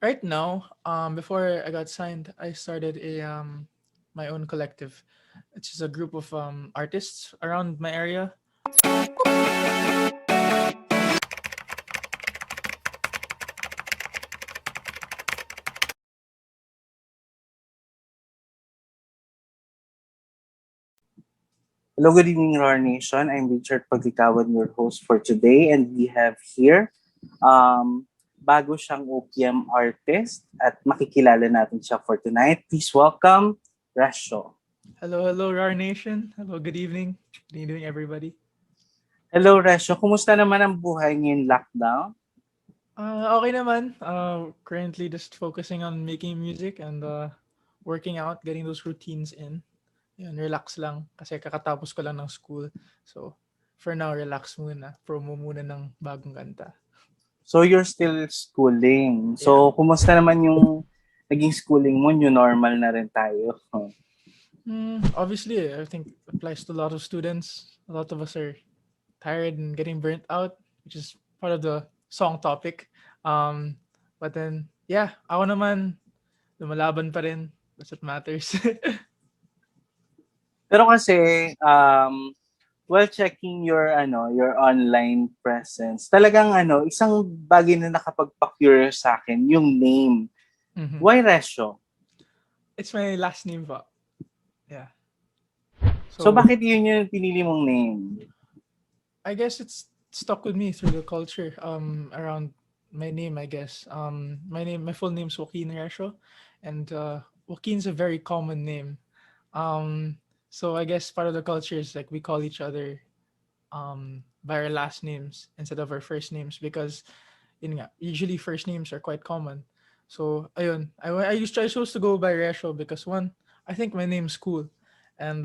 Right now, before I got signed, I started a my own collective. It's just a group of artists around my area. Hello, good evening, RAWR Nation. I'm Richard Paglikawan, your host for today, and we have here bago siyang OPM artist at makikilala natin siya for tonight. Please welcome Recio. Hello, RAWR Nation. Hello, good evening. Good evening, everybody. Hello, Recio. Kumusta naman ang buhay ngayong lockdown? Okay naman. Currently just focusing on making music and working out, getting those routines in. Yun, relax lang kasi kakatapos ko lang ng school. So, for now, relax muna. Promo muna ng bagong kanta. So, you're still schooling. Yeah. So, kumusta naman yung naging schooling mo? New normal na rin tayo. Obviously, I think applies to a lot of students. A lot of us are tired and getting burnt out, which is part of the song topic. Um, but then, yeah, ako naman, lumalaban pa rin. That's what matters. Pero kasi, while checking your online presence, talagang isang bagay na nakapagpa-curious sa akin, yung name. Mhm. Why Recio? It's my last name pa. Yeah. So So, bakit yun yung pinili mong name? I guess it's stuck with me through the culture around my name, I guess. My full name's Joaquin Recio, and Joaquin's a very common name. So I guess part of the culture is like we call each other by our last names instead of our first names because yun nga, usually first names are quite common. So ayun, I chose to go by Recio because one, I think my name's cool, and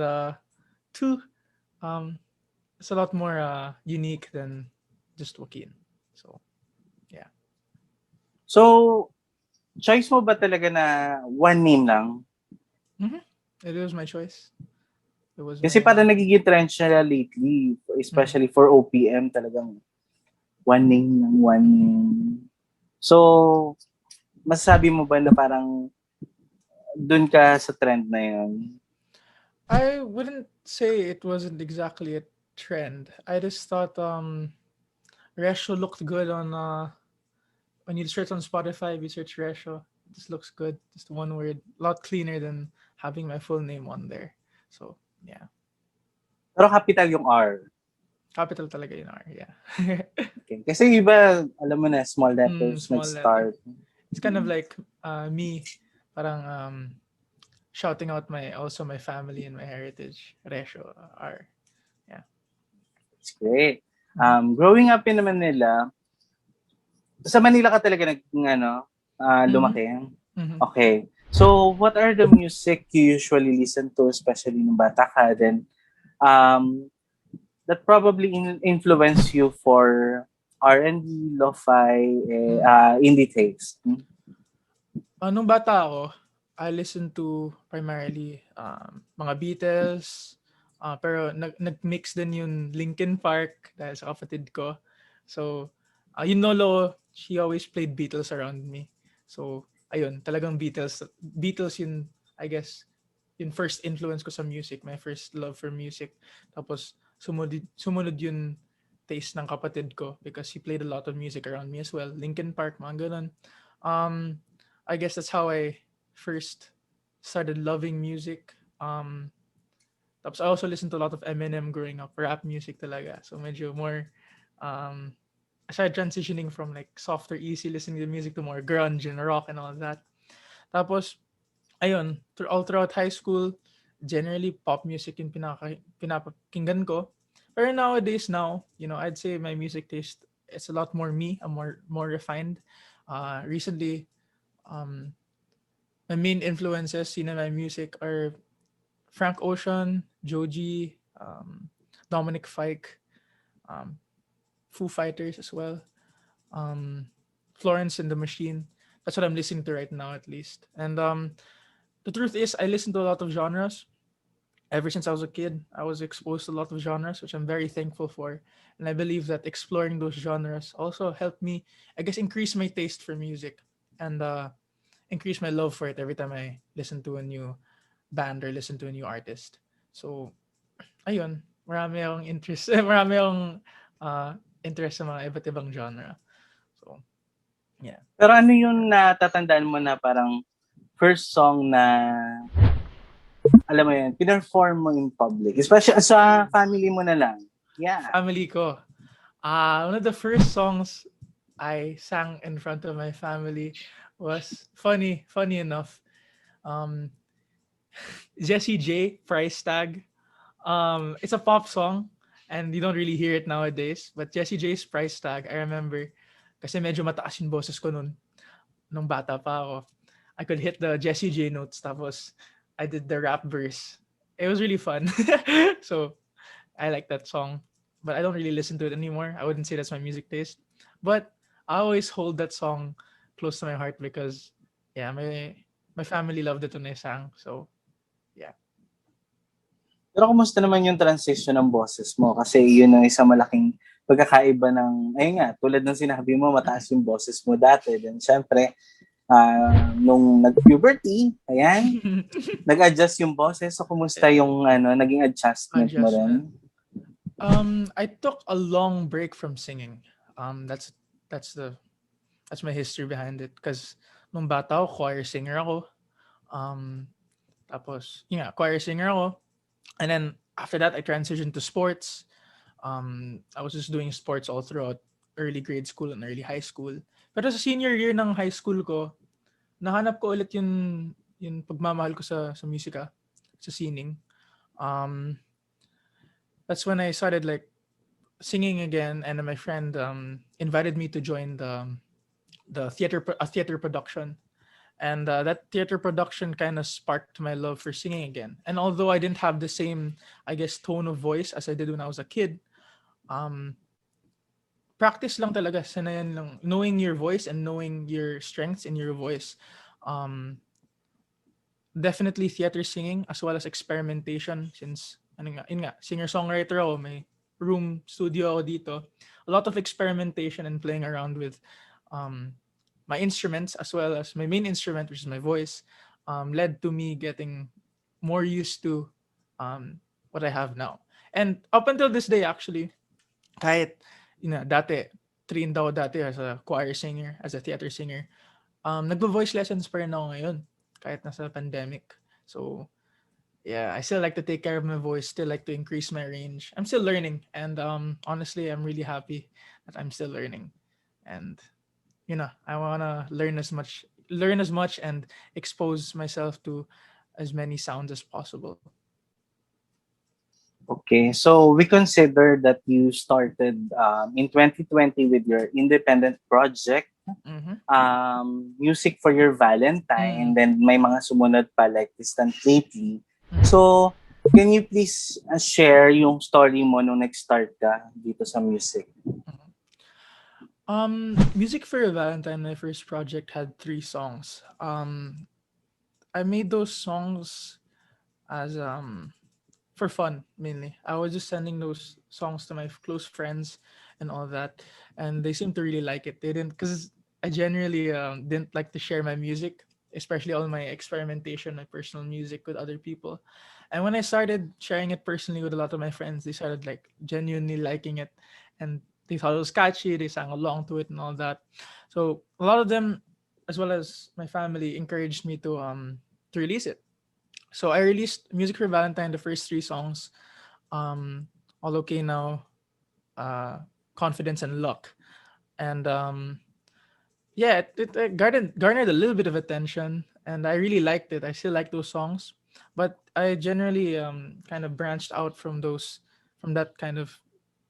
two, um, it's a lot more unique than just Joaquin. So yeah. So, choice mo ba talaga na one name lang? Mm-hmm. It was my choice. It was Kasi my parang nagiging trend siya lately, mhm. especially for OPM, talagang one name lang, one name. So, masasabi mo ba na parang dun ka sa trend na yun? I wouldn't say it wasn't exactly a trend. I just thought Resho looked good on when you search on Spotify, if you search Resho, this looks good. Just one word, a lot cleaner than having my full name on there. So yeah, Pero capital yung R. capital talaga yun R. Yeah. Okay. Kasi iba, alam mo na, small letters Small letter. nag-start. It's kind of like me, parang shouting out my also my family and my heritage. Resho R. Yeah. It's great. Mhm. Growing up in naman nila, sa Manila ka talaga Mhm. lumaki? Mhm. Okay. So, what are the music you usually listen to, especially nung bata ka? Then, um, that probably influence you for R&B, lo-fi, Mhm. indie taste. Nung bata ako, I listened to primarily mga Beatles, pero nag-mix din yung Linkin Park dahil sa kapatid ko. So, yung lolo, she always played Beatles around me. So, ayun, talagang Beatles. Beatles yun, I guess, yung first influence ko sa music, my first love for music. Tapos, sumunod yung taste ng kapatid ko because he played a lot of music around me as well. Linkin Park, mga ganun. Um, I guess that's how I first started loving music. Tapos I also listened to a lot of Eminem growing up, rap music talaga. So medyo more, um, I started transitioning from like softer, easy listening to music to more grunge and rock and all that. Tapos, ayun, all throughout high school, generally pop music yung pinapakinggan ko. Pero nowadays now, I'd say my music taste is a lot more me, more refined. Recently, um, my main influences in my music are Frank Ocean, Joji, Dominic Fike, um, Foo Fighters as well, um, Florence and the Machine. That's what I'm listening to right now, at least. And the truth is, I listen to a lot of genres. Ever since I was a kid, I was exposed to a lot of genres, which I'm very thankful for. And I believe that exploring those genres also helped me, I guess, increase my taste for music. and increase my love for it every time I listen to a new band or listen to a new artist. So, ayun, marami akong interest, marami akong uh, interest sa mga iba't ibang genre. So, yeah. Pero ano yung natatandaan mo na parang first song na, alam mo yun, pinerform mo in public? Especially sa family mo na lang. Yeah. Family ko. One of the first songs I sang in front of my family was funny enough. Um, Jessie J, Price Tag. It's a pop song and you don't really hear it nowadays. But Jessie J's Price Tag, I remember, kasi medyo mataas yung boses ko nun, nung bata pa ako. I could hit the Jessie J notes, tapos I did the rap verse. It was really fun. So, I like that song. But I don't really listen to it anymore. I wouldn't say that's my music taste. But I always hold that song close to my heart because, yeah, my family loved it when I sang. So, yeah. Pero kumusta naman yung transition ng boses mo? Kasi yun ang isang malaking pagkakaiba ng, ayun nga, tulad ng sinabi mo, mataas yung boses mo dati. Then syempre, nung nag-puberty, ayan, nag-adjust yung boses. So, kumusta yung naging adjustment mo Adjustment. rin? I took a long break from singing. That's the that's my history behind it. Cause nung bata ako, choir singer ako. Um, Tapos, choir singer ako. And then after that, I transitioned to sports. I was just doing sports all throughout early grade school and early high school. Pero sa senior year ng high school ko, nahanap ko ulit yung pagmamahal ko sa musika, sa singing. Um, that's when I started like singing again, and then my friend invited me to join the theater production, and that theater production kind of sparked my love for singing again. And although I didn't have the same, I guess, tone of voice as I did when I was a kid, um, practice lang talaga, sanayan lang, knowing your voice and knowing your strengths in your voice. Um, Definitely theater singing as well as experimentation since ano nga, yun nga, singer-songwriter ako, may room studio ako dito. A lot of experimentation and playing around with um, my instruments as well as my main instrument, which is my voice, led to me getting more used to what I have now. And up until this day, actually, kahit, dati, trained ako dati as a choir singer, as a theater singer, nagvo-voice lessons pa rin ako ngayon kahit nasa pandemic. So, yeah, I still like to take care of my voice, still like to increase my range. I'm still learning, and honestly, I'm really happy that I'm still learning. And I want to learn as much and expose myself to as many sounds as possible. Okay, so we consider that you started in 2020 with your independent project, Mhm. Music for Your Valentine, and Mm. then may mga sumunod pa like Distant Lately. Mm. So, can you please share yung story mo nung nag-start ka dito sa music? Mhm. Music for a Valentine, my first project had 3 songs. I made those songs as for fun mainly. I was just sending those songs to my close friends and all that, and they seemed to really like it. They didn't, because I generally didn't like to share my music, especially all my experimentation, my personal music with other people. And when I started sharing it personally with a lot of my friends, they started like genuinely liking it, and they thought it was catchy. They sang along to it and all that. So a lot of them, as well as my family, encouraged me to release it. So I released Music for Valentine, the first 3 songs, All Okay Now, uh, Confidence and Luck. And yeah, it garnered a little bit of attention, and I really liked it. I still like those songs, but I generally kind of branched out from that kind of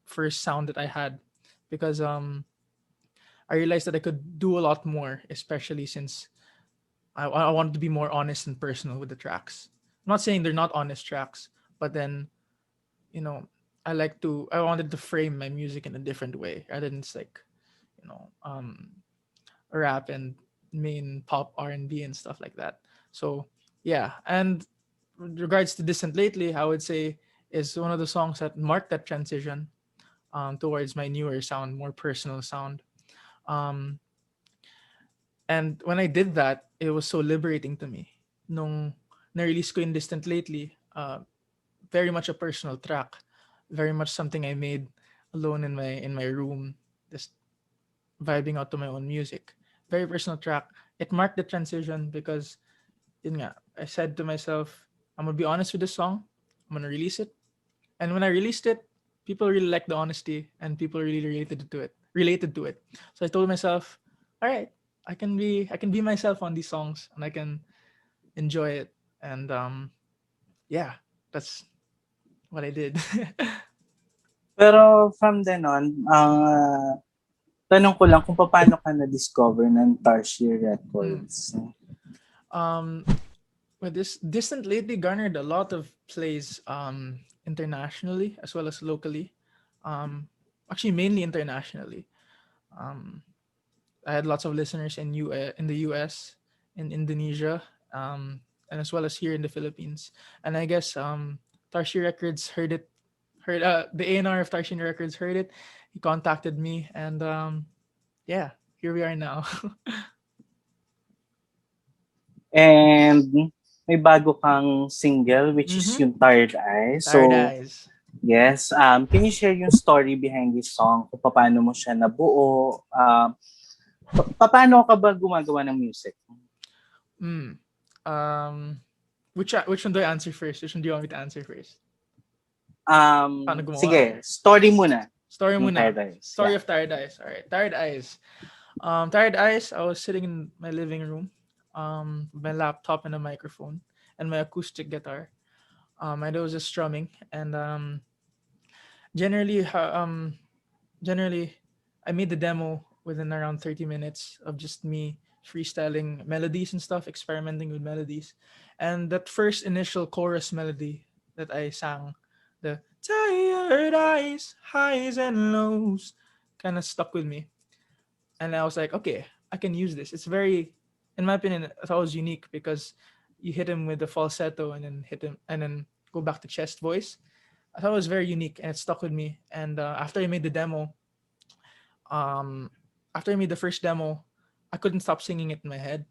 first sound that I had, because I realized that I could do a lot more, especially since I wanted to be more honest and personal with the tracks. I'm not saying they're not honest tracks, but then you know, I wanted to frame my music in a different way rather than just like, you know, rap and main pop R&B and stuff like that. So yeah, and with regards to Distant Lately, I would say is one of the songs that marked that transition towards my newer sound, more personal sound. Um, And when I did that, it was so liberating to me. Nung na-release ko in Distant Lately, very much a personal track, very much something I made alone in my room, just vibing out to my own music. Very personal track. It marked the transition because yun nga, I said to myself, I'm gonna be honest with this song. I'm gonna release it. And when I released it, people really liked the honesty and people really related to it. Related to it. So I told myself, all right, I can be myself on these songs and I can enjoy it. And yeah, that's what I did. Pero from then on, tanong ko lang kung paano ka na-discover ng Tarsier Mm. Records. Um, but this Distant lately garnered a lot of plays internationally as well as locally. Um, Actually, mainly internationally. Um, I had lots of listeners in the US, in Indonesia, and as well as here in the Philippines. And I guess Tarshi Records heard it, heard the A&R of Tarshi Records heard it. He contacted me, and yeah, here we are now. And may bago kang single which is Mm-hmm. yung Tired Eyes. Tired So, eyes. yes, can you share yung story behind this song? Kung paano mo siya nabuo? Paano ka ba gumagawa ng music? Mm. Um, which one do I answer first? Which one do you want me to answer first? Paano gumawa? Sige, story muna Story ng muna. Tired Eyes. Story Yeah. of Tired Eyes. All right, Tired Eyes. Tired Eyes. I was sitting in my living room, with my laptop and a microphone and my acoustic guitar. I was just strumming, and generally, generally, I made the demo within around 30 minutes of just me freestyling melodies and stuff, experimenting with melodies, and that first initial chorus melody that I sang, the tired eyes, highs and lows, kind of stuck with me, and I was like, okay, I can use this. It's very, in my opinion, I thought it was unique because you hit him with the falsetto and then hit him and then go back to chest voice. I thought it was very unique and it stuck with me. And after I made the demo, um, after I made the first demo, I couldn't stop singing it in my head,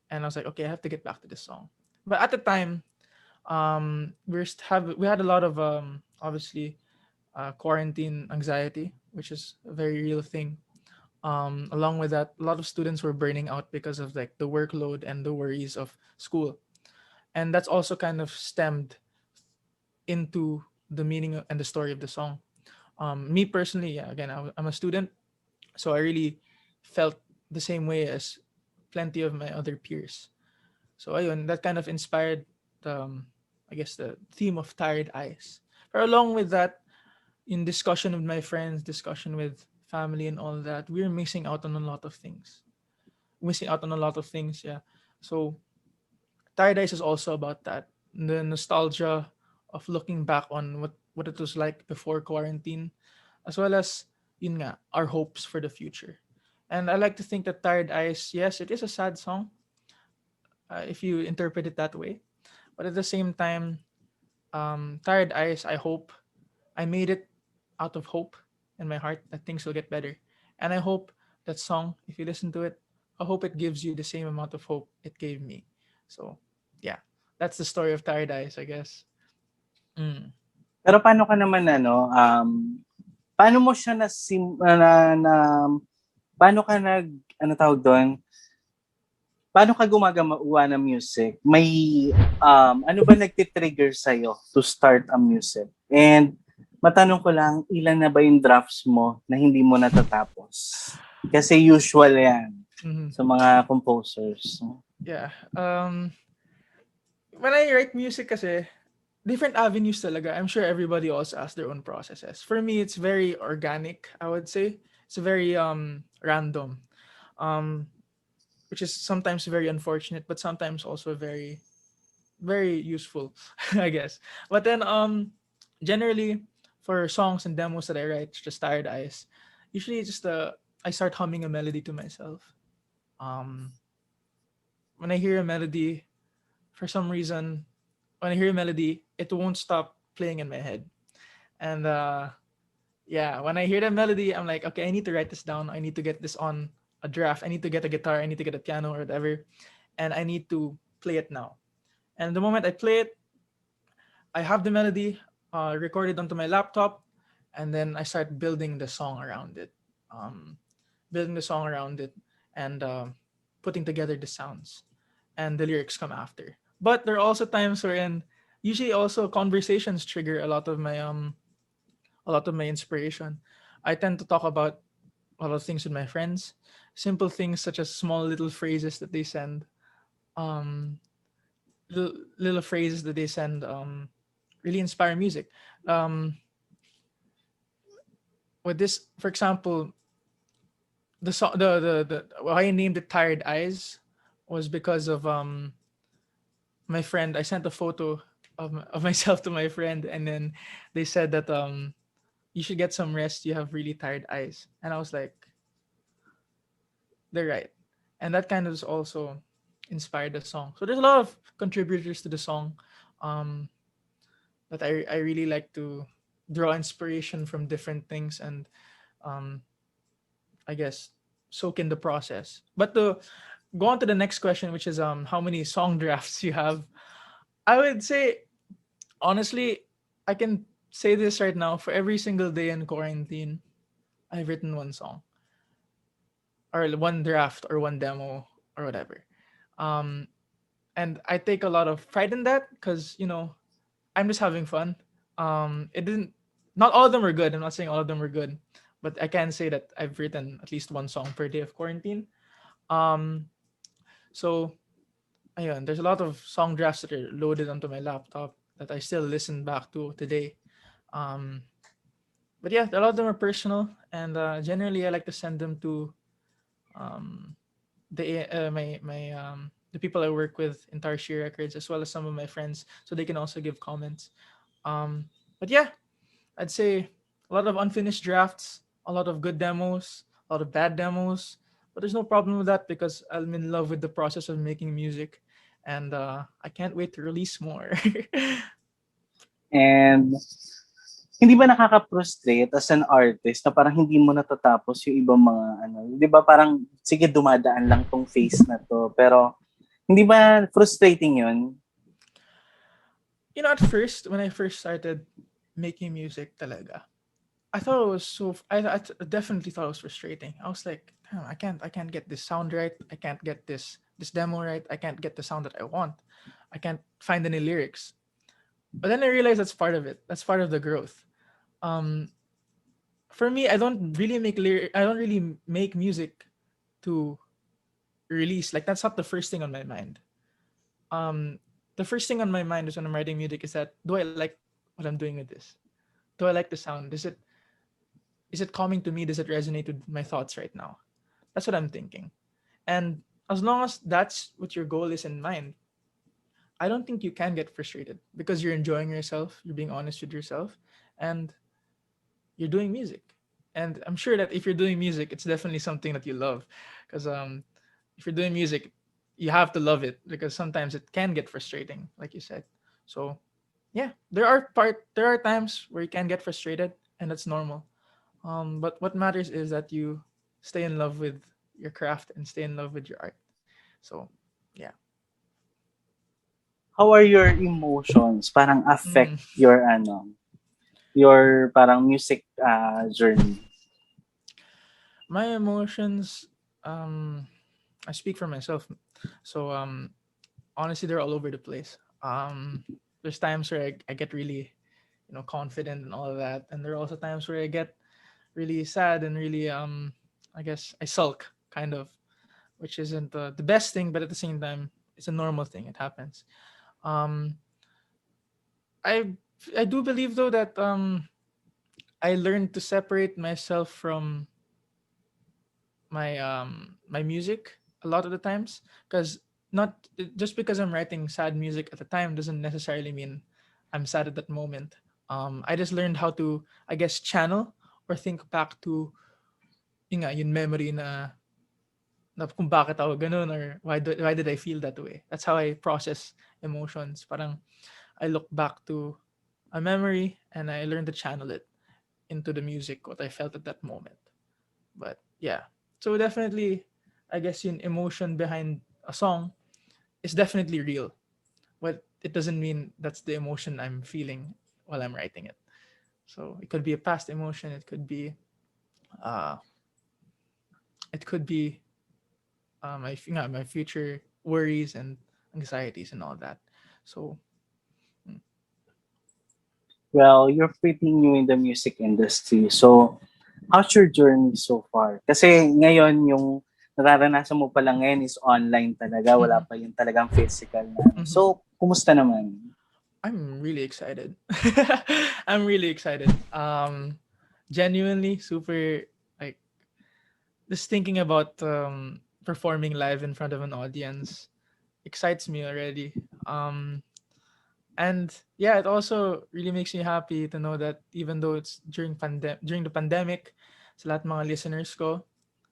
and I was like, okay, I have to get back to this song. But at the time, we had a lot of obviously quarantine anxiety, which is a very real thing. Along with that, a lot of students were burning out because of like the workload and the worries of school, and that's also kind of stemmed into the meaning and the story of the song. Me personally, yeah, again, I'm a student, so I really felt the same way as plenty of my other peers. So ayun, that kind of inspired the, I guess the theme of tired eyes. But along with that, in discussion with my friends, discussion with family and all that, we're missing out on a lot of things. Missing out on a lot of things, yeah. So Tired Eyes is also about that. The nostalgia of looking back on what it was like before quarantine, as well as yun nga, our hopes for the future. And I like to think that Tired Eyes, yes, it is a sad song, if you interpret it that way. But at the same time, Tired Eyes, I hope I made it out of hope in my heart that things will get better. And I hope that song, if you listen to it, I hope it gives you the same amount of hope it gave me. So, yeah, that's the story of Tired Eyes, I guess. Mm. Pero paano ka naman paano mo siya paano ka ano tawag doon? Paano ka gumagawa ng music? May, ano ba nagtitrigger sa'yo to start a music? And matanong ko lang, ilan na ba yung drafts mo na hindi mo natatapos? Kasi usual yan Mhm. sa mga composers. Yeah. When I write music kasi, different avenues talaga. I'm sure everybody also has their own processes. For me, it's very organic, I would say. It's very random. Um, which is sometimes very unfortunate, but sometimes also very, very useful, I guess. But then generally for songs and demos that I write, just Tired Eyes, usually just I start humming a melody to myself. Um when I hear a melody, for some reason, when I hear a melody, it won't stop playing in my head. And yeah, when I hear the melody, I'm like, okay, I need to write this down. I need to get this on a draft. I need to get a guitar. I need to get a piano or whatever, and I need to play it now. And the moment I play it, I have the melody recorded onto my laptop, and then I start building the song around it, um, building the song around it, and putting together the sounds, and the lyrics come after. But there are also times wherein usually also conversations trigger a lot of my inspiration. I tend to talk about a lot of things with my friends, simple things such as small little phrases that they send, um, little phrases that they send, really inspire music. Um, with this, for example, the song, the why I named it "Tired Eyes" was because of my friend. I sent a photo of myself to my friend, and then they said that you should get some rest. You have really tired eyes, and I was like, they're right, and that kind of also inspired the song. So there's a lot of contributors to the song, um, that I really like to draw inspiration from different things and um, I guess soak in the process. But to go on to the next question, which is how many song drafts you have, I would say honestly, I can say this right now, for every single day in quarantine, I've written one song or one draft or one demo or whatever. Um, and I take a lot of pride in that because I'm just having fun. It didn't. Not all of them were good. I'm not saying all of them were good, but I can say that I've written at least one song per day of quarantine. Um, so ayun, there's a lot of song drafts that are loaded onto my laptop that I still listen back to today. Um, but yeah, a lot of them are personal, and generally I like to send them to um, the people I work with in Tarshir Records, as well as some of my friends, so they can also give comments. But yeah, I'd say a lot of unfinished drafts, a lot of good demos, a lot of bad demos. But there's no problem with that because I'm in love with the process of making music, and I can't wait to release more. And hindi ba nakaka-frustrate as an artist na parang hindi mo natatapos yung ibang mga ano, 'di ba parang sige dumadaan lang tong phase na to, pero hindi ba frustrating 'yun? At first, when I first started making music, talaga, I thought it was definitely thought it was frustrating. I was like, damn, I can't get this sound right. I can't get this demo right. I can't get the sound that I want. I can't find any lyrics. But then I realized that's part of it. That's part of the growth. Um, for me, I don't really make music to release. Like that's not the first thing on my mind. Um, the first thing on my mind is when I'm writing music is that, do I like what I'm doing with this? Do I like the sound? Is it coming to me? Does it resonate with my thoughts right now? That's what I'm thinking. And as long as that's what your goal is in mind, I don't think you can get frustrated because you're enjoying yourself, you're being honest with yourself, and you're doing music. And I'm sure that if you're doing music, it's definitely something that you love. Because if you're doing music, you have to love it because sometimes it can get frustrating, like you said. So yeah, there are times where you can get frustrated, and that's normal. But what matters is that you stay in love with your craft and stay in love with your art. So, yeah. How are your emotions parang affect Mm. your ano, your parang music journey? My emotions, I speak for myself. So, honestly, they're all over the place. There's times where I get really, confident and all of that. And there are also times where I get really sad and really, I guess I sulk kind of, which isn't the best thing, but at the same time, it's a normal thing. It happens. Um, I I do believe though that I learned to separate myself from my music a lot of the times because not just because I'm writing sad music at the time doesn't necessarily mean I'm sad at that moment. I just learned how to, I guess, channel or think back to yung memory na kung bakit ako ganun or why did I feel that way. That's how I process emotions. Parang I look back to a memory and I learn to channel it into the music, what I felt at that moment. But yeah, so definitely. I guess yung emotion behind a song is definitely real, but it doesn't mean that's the emotion I'm feeling while I'm writing it. So it could be a past emotion, uh it could be my future worries and anxieties and all that. So mm, Well, you're pretty new in the music industry. So, how's your journey so far? Kasi ngayon yung nararanasan mo pa lang ngayon is online talaga. Wala mhm, pa yung talagang physical na ano. mhm. So, kumusta naman? I'm really excited. I'm really excited. Genuinely super, like, just thinking about performing live in front of an audience excites me already. And yeah, it also really makes me happy to know that even though it's during the pandemic, sa lahat mga listeners ko,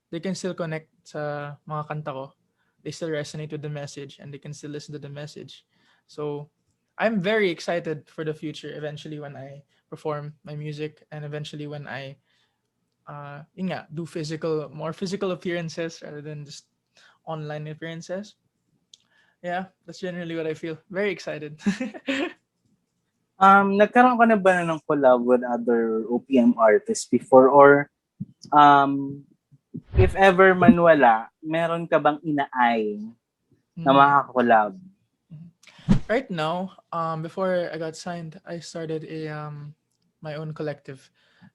they can still connect sa mga kanta ko. They still resonate with the message and they can still listen to the message. So I'm very excited for the future eventually when I perform my music and eventually when I yun nga, do more physical appearances rather than just online appearances. Yeah, that's generally what I feel. Very excited. Nagkaroon ka na ba ng collab with other OPM artists before or um, if ever man wala, meron ka bang inaay na Mm. makaka-collab? Mhm. Right now, before I got signed, I started a my own collective.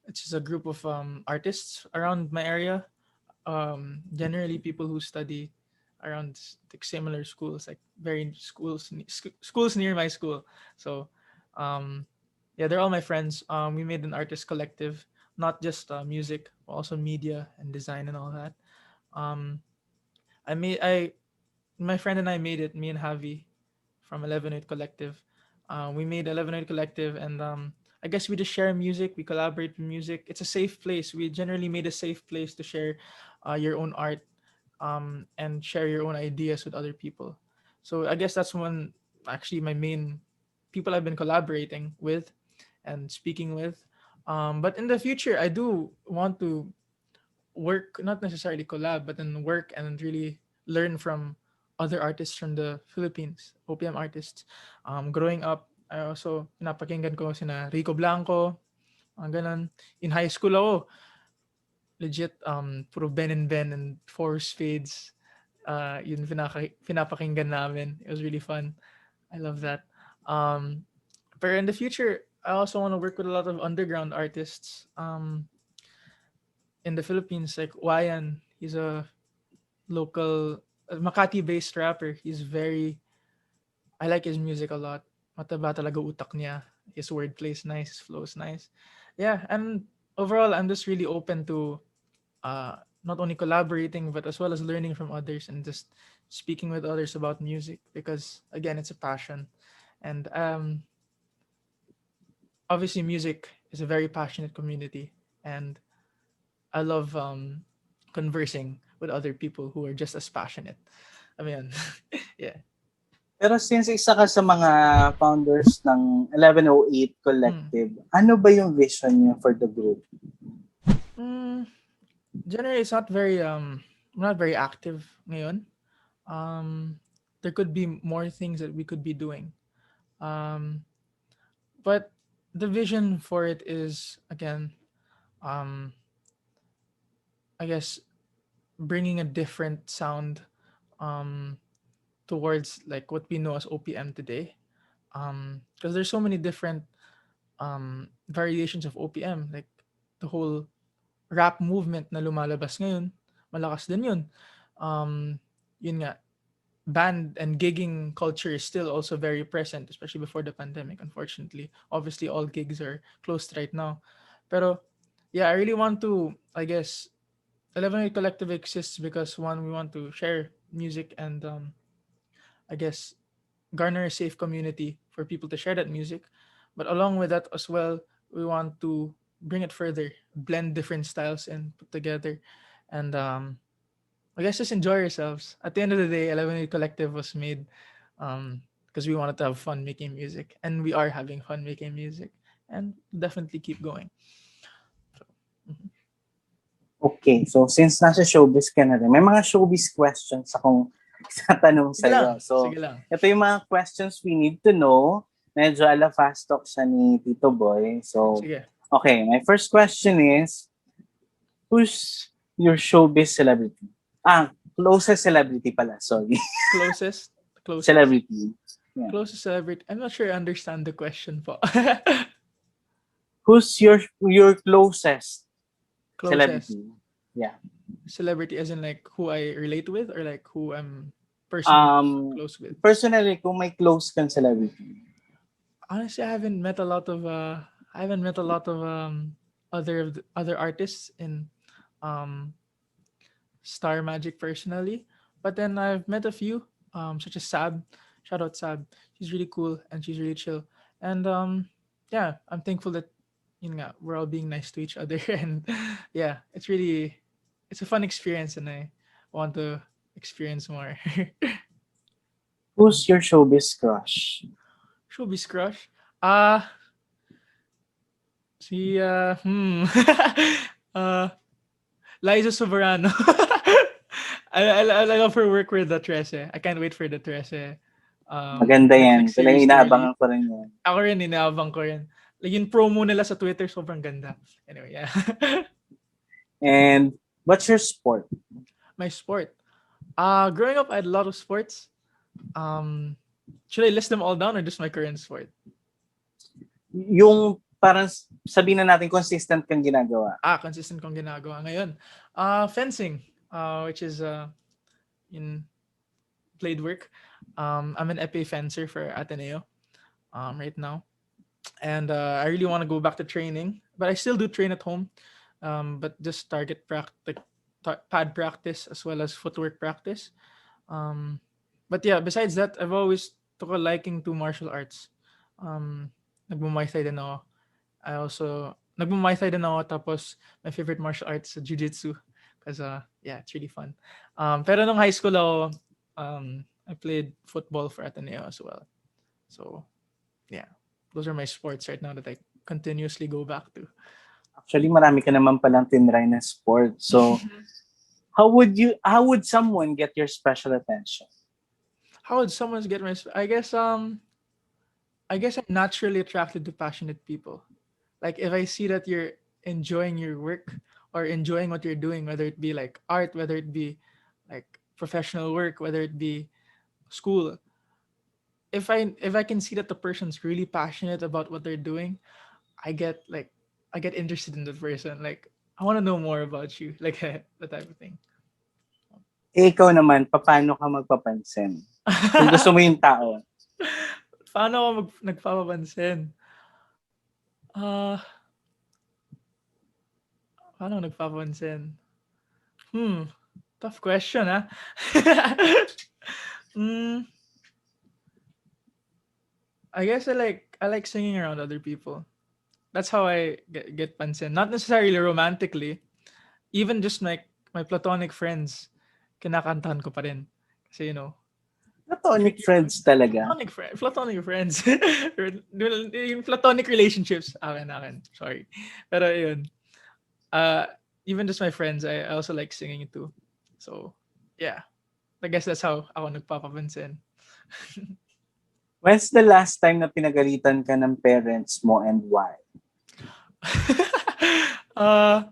It's just a group of artists around my area. Generally people who study around like similar schools, like very schools near my school. So, um, yeah, they're all my friends. We made an artist collective, not just music, but also media and design and all that. Um, I my friend and I made it. Me and Javi from 11 Collective. We made 11 Collective, and I guess we just share music. We collaborate with music. It's a safe place. We generally made a safe place to share your own art, and share your own ideas with other people. So I guess that's one actually my main people I've been collaborating with and speaking with. But in the future, I do want to work, not necessarily collab, but then work and really learn from other artists from the Philippines, OPM artists. Growing up, I also pinapakinggan ko sina Rico Blanco, mga ganun. In high school ako, legit, puro Ben and Ben and Force Fades. Yun pinapakinggan namin. It was really fun. I love that. Um, but in the future, I also want to work with a lot of underground artists. In the Philippines, like Wayan, he's a local Makati-based rapper. I like his music a lot. Mataba talaga utak niya. His wordplay is nice, his flow is nice. Yeah, and overall, I'm just really open to not only collaborating but as well as learning from others and just speaking with others about music because again, it's a passion, and obviously, music is a very passionate community, and I love conversing with other people who are just as passionate. I mean, yeah. Pero since isa ka sa mga founders ng 1108 Mm. Collective, ano ba yung vision niyo for the group? Mm, generally, it's not very active ngayon. Um, there could be more things that we could be doing. Um, but the vision for it is again, um, I guess bringing a different sound um, towards like what we know as OPM today. Because there's so many different variations of OPM, like the whole rap movement na lumalabas ngayon, malakas din yun. Yun nga, band and gigging culture is still also very present, especially before the pandemic, unfortunately. Obviously, all gigs are closed right now. Pero, yeah, I really want to, I guess, 11 Collective exists because one, we want to share music and, I guess, garner a safe community for people to share that music. But along with that as well, we want to bring it further, blend different styles and put together. And I guess just enjoy yourselves. At the end of the day, 11 Collective was made because we wanted to have fun making music. And we are having fun making music. And definitely keep going. So, mhm. Okay, so since nasa showbiz ka na rin, may mga showbiz questions akong tatanong Sige lang, sa'yo. So, sige lang. ito yung mga questions we need to know. Medyo ala fast talk siya ni Tito Boy. So, Sige. okay, my first question is, who's your showbiz celebrity? Closest celebrity pala, sorry. Closest, closest, Celebrity. Yeah. closest celebrity. I'm not sure I understand the question po. Who's your closest Closest celebrity? Yeah. celebrity as in like who I relate with or like who I'm personally Um, close with. personally, kung may close kang celebrity, Honestly, I haven't met a lot of other artists in um Star Magic personally, but then I've met a few such as Sab. Shout out Sab. She's really cool and she's really chill. And yeah, I'm thankful that we're all being nice to each other and yeah, it's a fun experience and I want to experience more. who's your showbiz crush? Showbiz crush. Uh si uh Liza Soberano. I love her work with the Trece. I can't wait for the Trece Maganda yan. Netflix Talagang series to release. inaabangan ko rin yan. Ako rin, inaabang ko rin. Like, yung promo nila sa Twitter, sobrang ganda. Anyway, yeah. And what's your sport? My sport. Growing up, I had a lot of sports. Um, should I list them all down or just my current sport? Yung parang sabihin na natin consistent kang ginagawa. Consistent kong ginagawa ngayon. Fencing, which is in blade work. I'm an epee fencer for Ateneo right now. And I really want to go back to training, but I still do train at home. But just target practice, pad practice as well as footwork practice. Um, but yeah, besides that, I've always took a liking to martial arts. Um, nagmuay thai din ako. I also nagmuay thai din ako tapos my favorite martial arts is jiu-jitsu because yeah, it's really fun. Pero nung high school ako, I played football for Ateneo as well. So yeah, those are my sports right now that I continuously go back to. Actually, marami ka naman palang tinry na sport. So, how would someone get your special attention? How would someone get my? I guess I'm naturally attracted to passionate people. Like if I see that you're enjoying your work or enjoying what you're doing, whether it be like art, whether it be like professional work, whether it be school, if I can see that the person's really passionate about what they're doing, I get like I get interested in the person. Like I want to know more about you, like that type of thing. Ikaw naman, paano ka magpapansin? Kung gusto mo yung tao. Paano ako nagpapapansin? Ah, paano ako nagpapapansin? Hmm, tough question, ah. mm, I guess I like singing around other people. That's how I get pansin. Not necessarily romantically. Even just like my platonic friends, kinakantahan ko pa rin. Kasi it's Platonic really friends talaga. platonic friends. Yung platonic relationships, akin. Sorry. Pero yun. Uh, even just my friends, I also like singing too. So, yeah. I guess that's how ako nagpapapansin. When's the last time na pinagalitan ka ng parents mo and why? uh,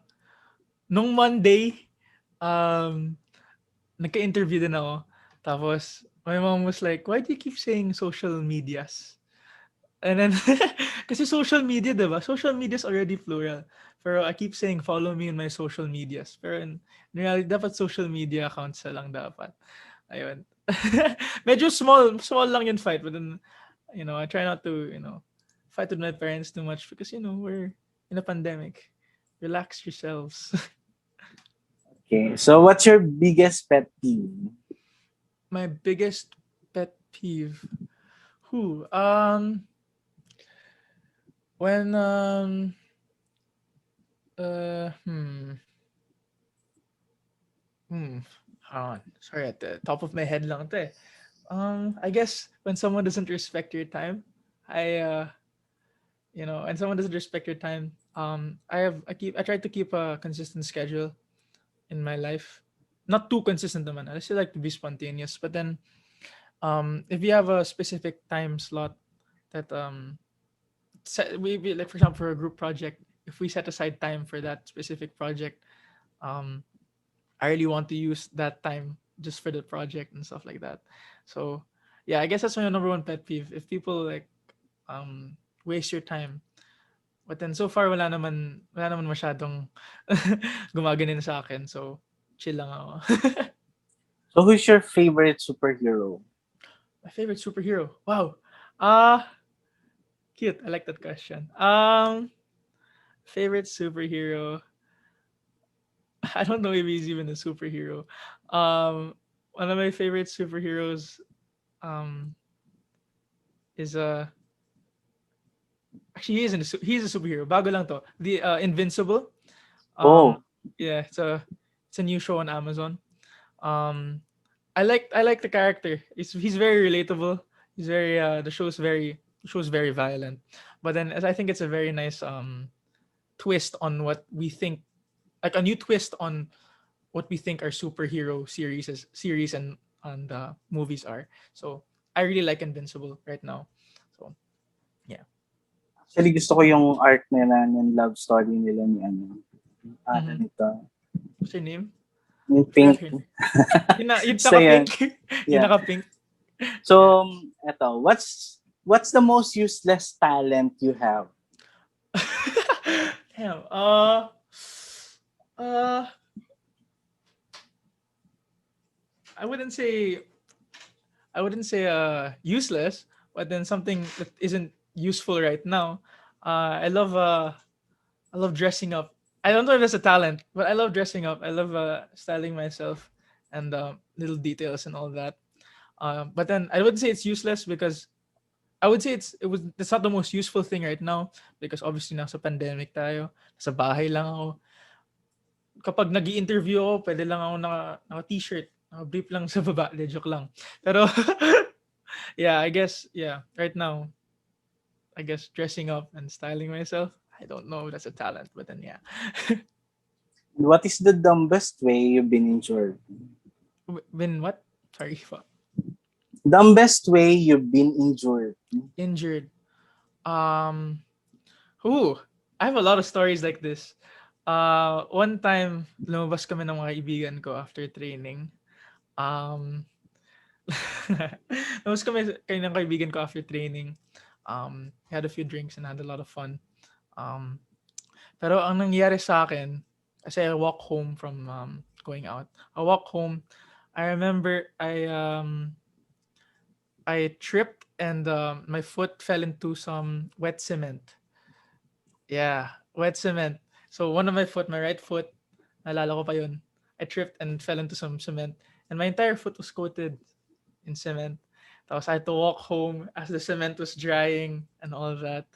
nung Monday, um, nagka-interview din ako. Tapos, my mom was like, why do you keep saying social medias? And then, kasi social media, diba? Social media is already plural. Pero I keep saying, follow me in my social medias. Pero in reality, dapat social media accounts na lang dapat. Ayun. Medyo small lang yung fight. But then, I try not to, fight with my parents too much because, we're in a pandemic. Relax yourselves. Okay, so what's your biggest pet peeve? My biggest pet peeve. Who? When uh hmm hmm hold on. Sorry, at the top of my head lang to eh. I guess when someone doesn't respect your time, I when someone doesn't respect your time, I try to keep a consistent schedule. in my life. Not too consistent naman. I still like to be spontaneous, but then if you have a specific time slot that we like, for example, for a group project, if we set aside time for that specific project, um I really want to use that time just for the project and stuff like that. So yeah, I guess that's my number one pet peeve. If people like waste your time. But then so far wala naman masyadong gumaganin sa akin. So chill lang ako. So who's your favorite superhero? My favorite superhero. Wow. Uh cute. I like that question. Favorite superhero. I don't know if he's even a superhero. One of my favorite superheroes um is actually he's a superhero. Bago lang to. The Invincible. Um Oh, yeah, it's a new show on Amazon. Um I like the character. He's very relatable. He's very the show's very violent. But then I think it's a very nice twist on what we think, like a new twist on what we think our superhero series and movies are. So I really like Invincible right now. So yeah. actually gusto ko yung arc nila ng love story nila ni ano, ano Mm-hmm. nito, What's her name? yung I forgot pink. her name. Yung So yan, naka-pink. Yung yeah. naka-pink. Yeah. So, eto, what's the most useless talent you have? Damn. Uh, I wouldn't say useless, but then something that isn't useful right now. Uh, I love uh I love dressing up. I don't know if it's a talent, but I love dressing up. I love styling myself and little details and all that. But then I wouldn't say it's useless because I would say it's not the most useful thing right now because obviously nasa pandemic tayo. Sa bahay lang ako. Kapag nag-i-interview ako, pwede lang ako naka-t-shirt. Naka-brief lang sa baba. De, joke lang. Pero, yeah, I guess, yeah, right now, I guess dressing up and styling myself, I don't know if that's a talent, but then, yeah. What is the dumbest way you've been injured? When what? Sorry, fuck. Dumbest way you've been injured. Injured. Um, ooh, I have a lot of stories like this. One time, lumabas kami ng mga kaibigan ko after training. Um, Tapos kayo ng kaibigan ko after training. Had a few drinks and had a lot of fun. Um, pero ang nangyari sa akin, kasi I walk home from going out. I walk home. I remember I tripped and my foot fell into some wet cement. Yeah, wet cement. So one of my right foot, naalala ko pa yun. I tripped and fell into some cement. And my entire foot was coated in cement. Tapos I had to walk home as the cement was drying and all of that.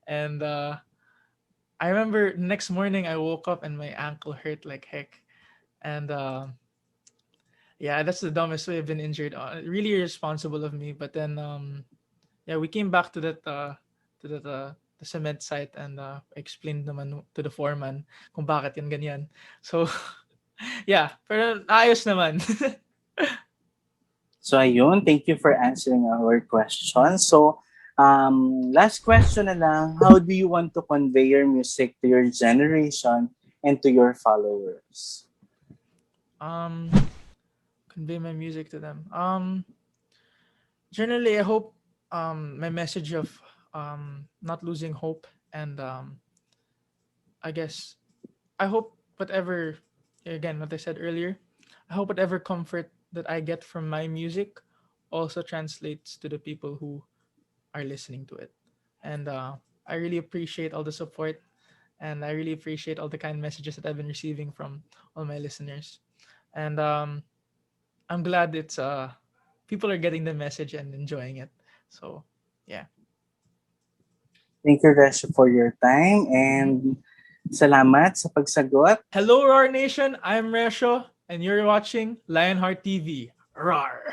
And I remember next morning I woke up and my ankle hurt like heck. And yeah, that's the dumbest way I've been injured. Really irresponsible of me. But then yeah, we came back to the cement site and explained naman to the foreman kung bakit yan ganyan. So yeah, pero ayos naman. So ayun, thank you for answering our question. So, last question na lang, how do you want to convey your music to your generation and to your followers? um Convey my music to them. Generally I hope my message of not losing hope and I guess I hope whatever, again what I said earlier, I hope whatever comfort that I get from my music also translates to the people who are listening to it. And I really appreciate all the support and I really appreciate all the kind messages that I've been receiving from all my listeners. And I'm glad it's people are getting the message and enjoying it. So yeah. Thank you, Recio, for your time Mhm. and salamat sa pagsagot. Hello, RAWR Nation. I'm Recio, and you're watching Lionheart TV. RAWR.